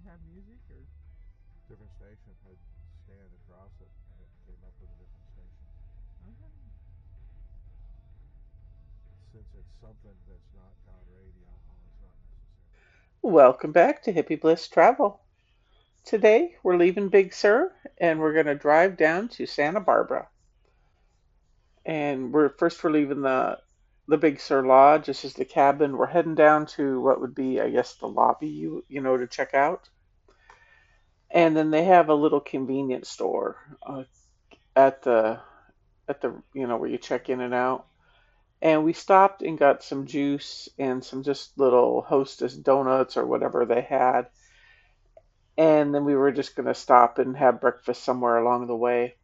have music or? Different station. I scanned across it and it came up with a different station. Okay. Since it's something that's not on radio, it's not necessary. Welcome back to Hippie Bliss Travel. Today we're leaving Big Sur and we're going to drive down to Santa Barbara. And we're leaving the Big Sur Lodge. This is the cabin. We're heading down to what would be, I guess, the lobby, to check out. And then they have a little convenience store at the where you check in and out. And we stopped and got some juice and some just little Hostess donuts or whatever they had. And then we were just going to stop and have breakfast somewhere along the way.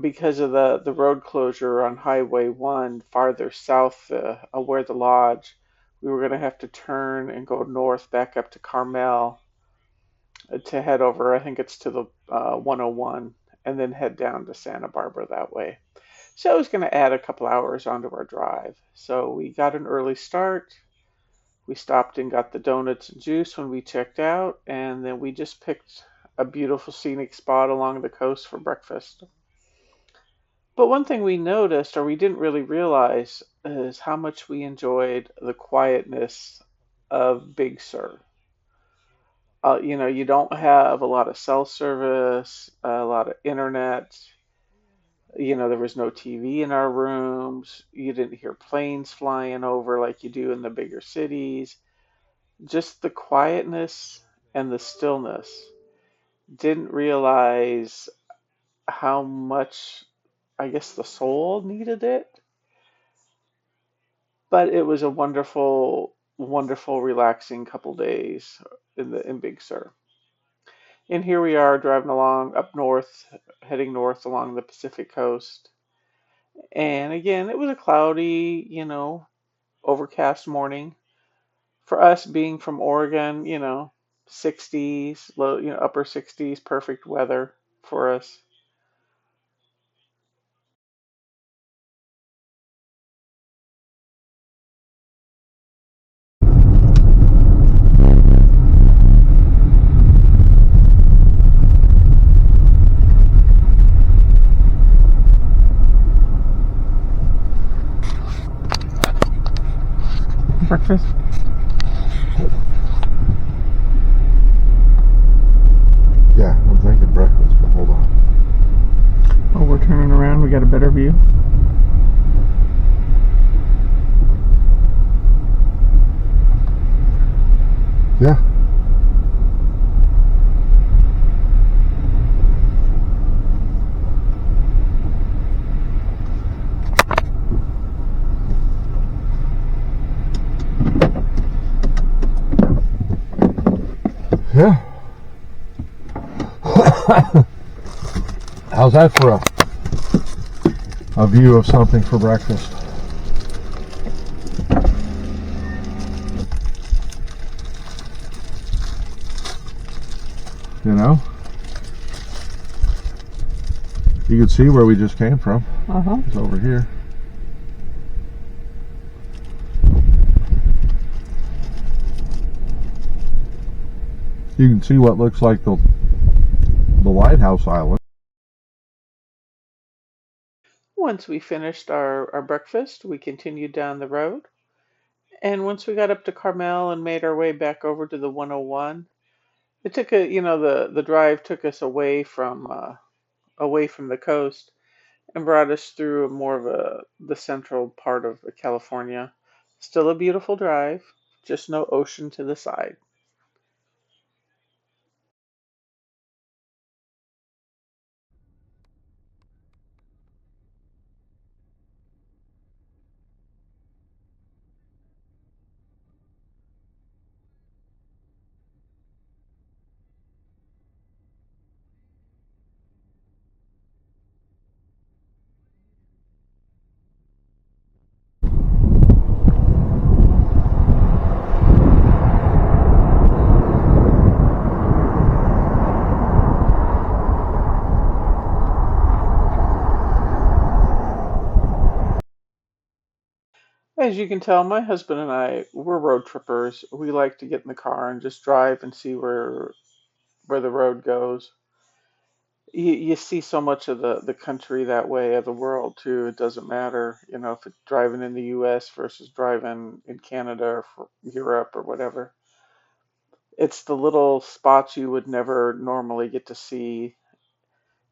Because of the road closure on Highway 1 farther south of where the lodge, we were going to have to turn and go north back up to Carmel to head over, I think it's to the 101, and then head down to Santa Barbara that way. So it was going to add a couple hours onto our drive. So we got an early start. We stopped and got the donuts and juice when we checked out, and then we just picked a beautiful scenic spot along the coast for breakfast. But one thing we noticed, or we didn't really realize, is how much we enjoyed the quietness of Big Sur. You don't have a lot of cell service, a lot of internet. There was no TV in our rooms. You didn't hear planes flying over like you do in the bigger cities. Just the quietness and the stillness. Didn't realize how much, I guess, the soul needed it. But it was a wonderful, wonderful, relaxing couple days in Big Sur. And here we are driving along up north, heading north along the Pacific coast. And again, it was a cloudy, overcast morning. For us being from Oregon, 60s, low, upper 60s, perfect weather for us. Breakfast. Yeah, I'm thinking breakfast, but hold on. Oh, we're turning around. We got a better view. Yeah. Yeah. How's that for a view of something for breakfast? You can see where we just came from. It's over here. You can see what looks like the lighthouse island. Once we finished our breakfast, we continued down the road. And once we got up to Carmel and made our way back over to the 101, it took the drive took us away from the coast and brought us through more of the central part of California. Still a beautiful drive, just no ocean to the side. As you can tell, my husband and I, we're road trippers. We like to get in the car and just drive and see where the road goes. You see so much of the country that way, of the world too. It doesn't matter, if it's driving in the U.S. versus driving in Canada or for Europe or whatever. It's the little spots you would never normally get to see.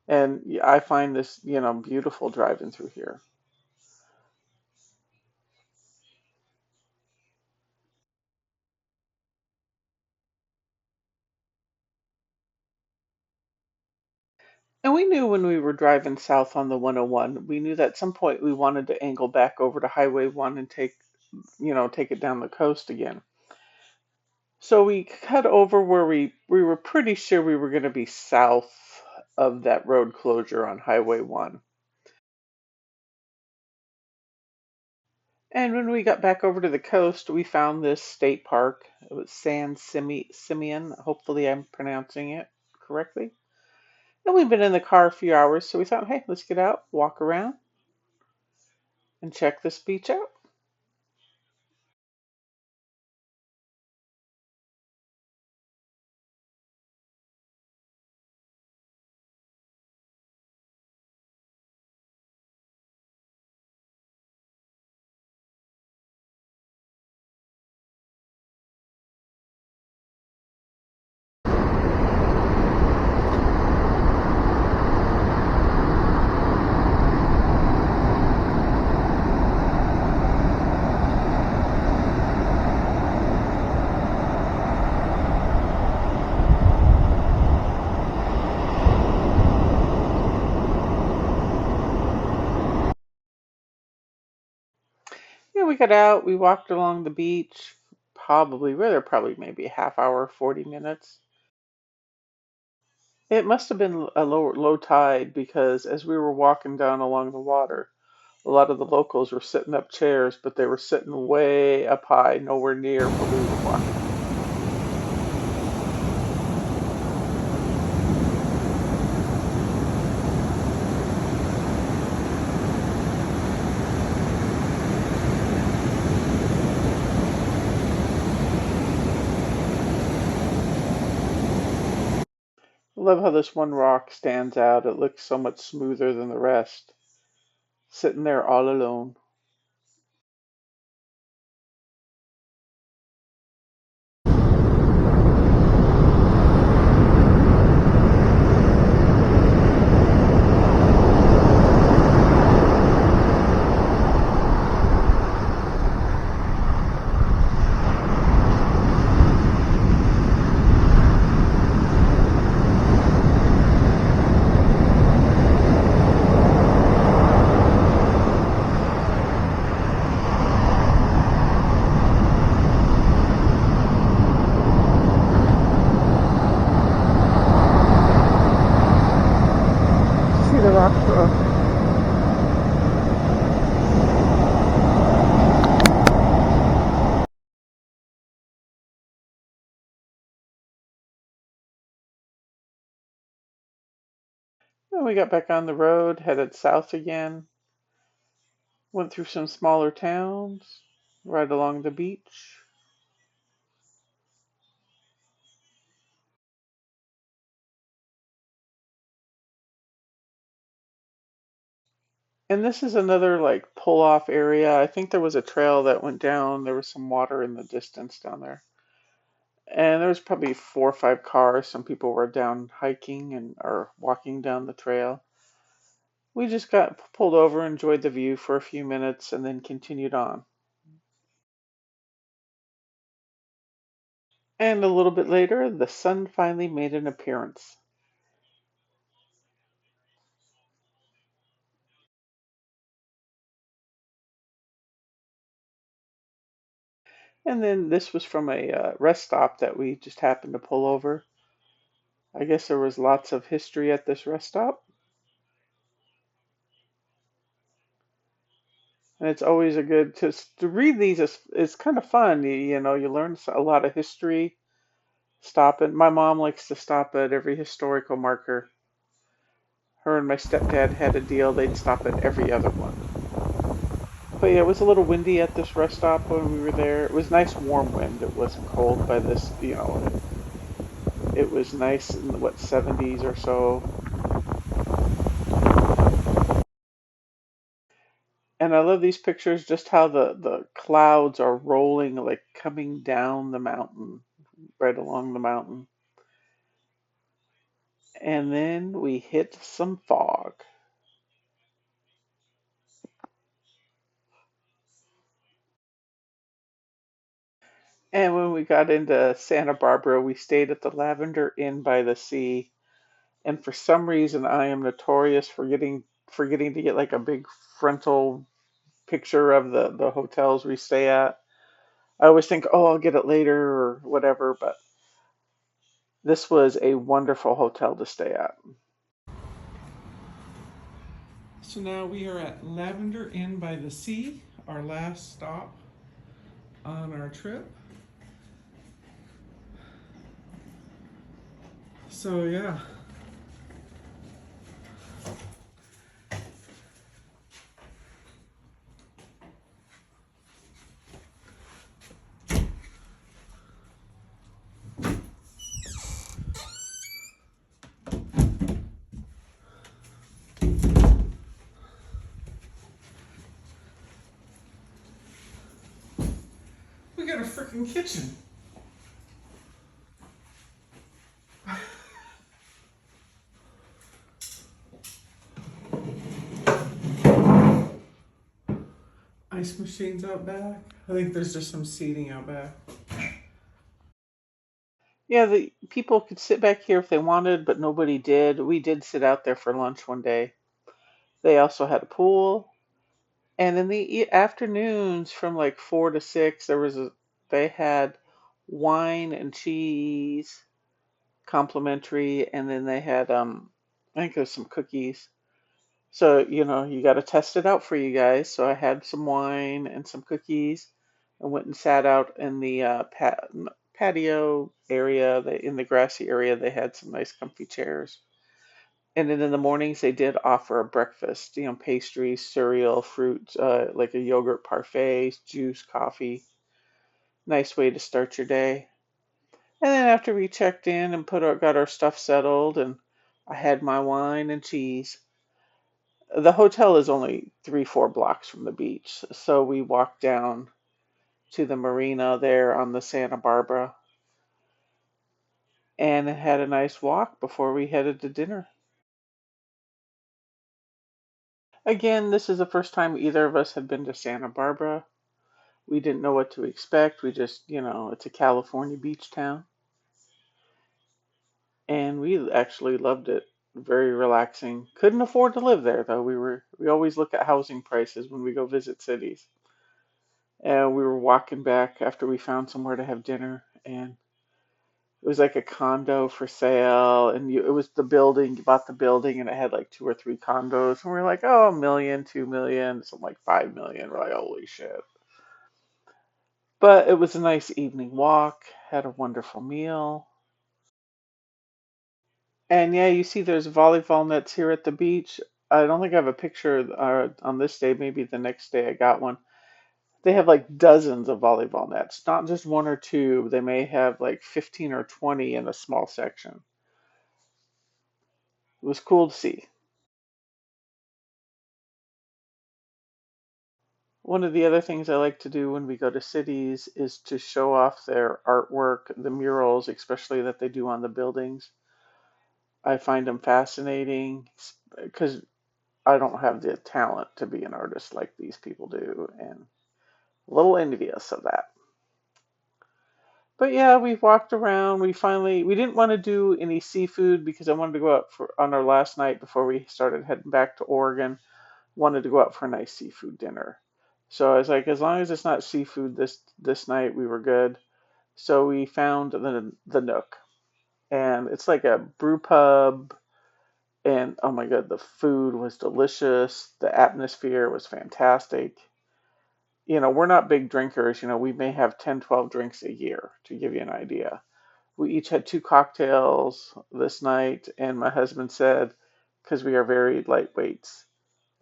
And I find this, beautiful driving through here. And we knew when we were driving south on the 101, we knew that at some point we wanted to angle back over to Highway 1 and take it down the coast again. So we cut over where we were pretty sure we were going to be south of that road closure on Highway 1. And when we got back over to the coast, we found this state park. It was Simeon. Hopefully I'm pronouncing it correctly. And we've been in the car a few hours, so we thought, hey, let's get out, walk around, and check this beach out. Yeah, we got out, we walked along the beach. We were there probably maybe a half hour, 40 minutes. It must have been a low tide because as we were walking down along the water, a lot of the locals were setting up chairs, but they were sitting way up high, nowhere near where we were walking. I love how this one rock stands out. It looks so much smoother than the rest, sitting there all alone. See the rock throw. And we got back on the road, headed south again, went through some smaller towns, right along the beach. And this is another like pull off area. I think there was a trail that went down. There was some water in the distance down there. And there was probably 4 or 5 cars. Some people were down hiking and or walking down the trail. We just got pulled over, enjoyed the view for a few minutes, and then continued on. And a little bit later, the sun finally made an appearance. And then this was from a rest stop that we just happened to pull over. I guess there was lots of history at this rest stop. And it's always a good to read these. It's kind of fun. You learn a lot of history. Stop it. My mom likes to stop at every historical marker. Her and my stepdad had a deal. They'd stop at every other one. But yeah, it was a little windy at this rest stop when we were there. It was nice warm wind. It wasn't cold by this, it was nice in the, what, 70s or so. And I love these pictures, just how the clouds are rolling, like coming down the mountain, right along the mountain. And then we hit some fog. And when we got into Santa Barbara, we stayed at the Lavender Inn by the sea. And for some reason, I am notorious for forgetting to get like a big frontal picture of the hotels we stay at. I always think, oh, I'll get it later or whatever, but this was a wonderful hotel to stay at. So now we are at Lavender Inn by the Sea, our last stop on our trip. So yeah, we got a freaking kitchen. Ice machines out back. I think there's just some seating out back. Yeah, the people could sit back here if they wanted, but nobody did. We did sit out there for lunch one day. They also had a pool, and in the afternoons from like 4 to 6, they had wine and cheese complimentary, and then they had I think there's some cookies. So, you got to test it out for you guys. So I had some wine and some cookies and went and sat out in the patio area. In the grassy area, they had some nice comfy chairs. And then in the mornings, they did offer a breakfast, pastries, cereal, fruit, like a yogurt parfait, juice, coffee. Nice way to start your day. And then after we checked in and got our stuff settled, and I had my wine and cheese. The hotel is only 3, 4 blocks from the beach, so we walked down to the marina there on the Santa Barbara and had a nice walk before we headed to dinner. Again, this is the first time either of us had been to Santa Barbara. We didn't know what to expect. We just, it's a California beach town, and we actually loved it. Very relaxing. Couldn't afford to live there though. We always look at housing prices when we go visit cities. And we were walking back after we found somewhere to have dinner, and it was like a condo for sale, and it was the building. You bought the building, and it had like 2 or 3 condos, and we are like, oh, 1 million, 2 million, something like 5 million. We're like, holy shit! But it was a nice evening walk. Had a wonderful meal, and yeah, you see, there's volleyball nets here at the beach. I don't think I have a picture on this day. Maybe the next day I got one. They have like dozens of volleyball nets, not just one or two. They may have like 15 or 20 in a small section. It was cool to see. One of the other things I like to do when we go to cities is to show off their artwork, the murals, especially that they do on the buildings. I find them fascinating because I don't have the talent to be an artist like these people do, and a little envious of that. But yeah, we walked around. We didn't want to do any seafood because I wanted to go out for on our last night before we started heading back to Oregon. Wanted to go out for a nice seafood dinner. So I was like, as long as it's not seafood this night, we were good. So we found the Nook, and it's like a brew pub. And oh my god, the food was delicious. The atmosphere was fantastic. We're not big drinkers. We may have 10, 12 drinks a year, to give you an idea. We each had 2 cocktails this night, and my husband said, because we are very lightweights,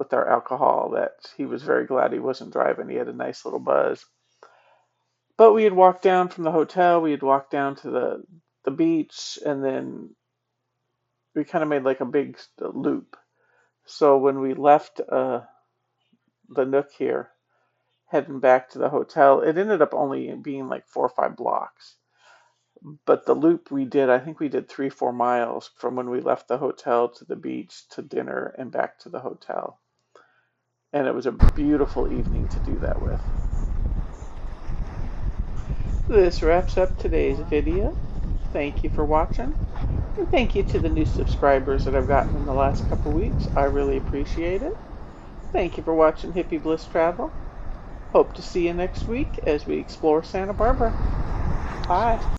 with our alcohol that he was very glad he wasn't driving. He had a nice little buzz. But we had walked down from the hotel, we had walked down to the beach, and then we kind of made like a big loop. So when we left the Nook here, heading back to the hotel, it ended up only being like 4 or 5 blocks. But the loop we did, I think we did 3, 4 miles from when we left the hotel to the beach to dinner and back to the hotel. And it was a beautiful evening to do that with. This wraps up today's video. Thank you for watching. And thank you to the new subscribers that I've gotten in the last couple weeks. I really appreciate it. Thank you for watching Hippie Bliss Travel. Hope to see you next week as we explore Santa Barbara. Bye.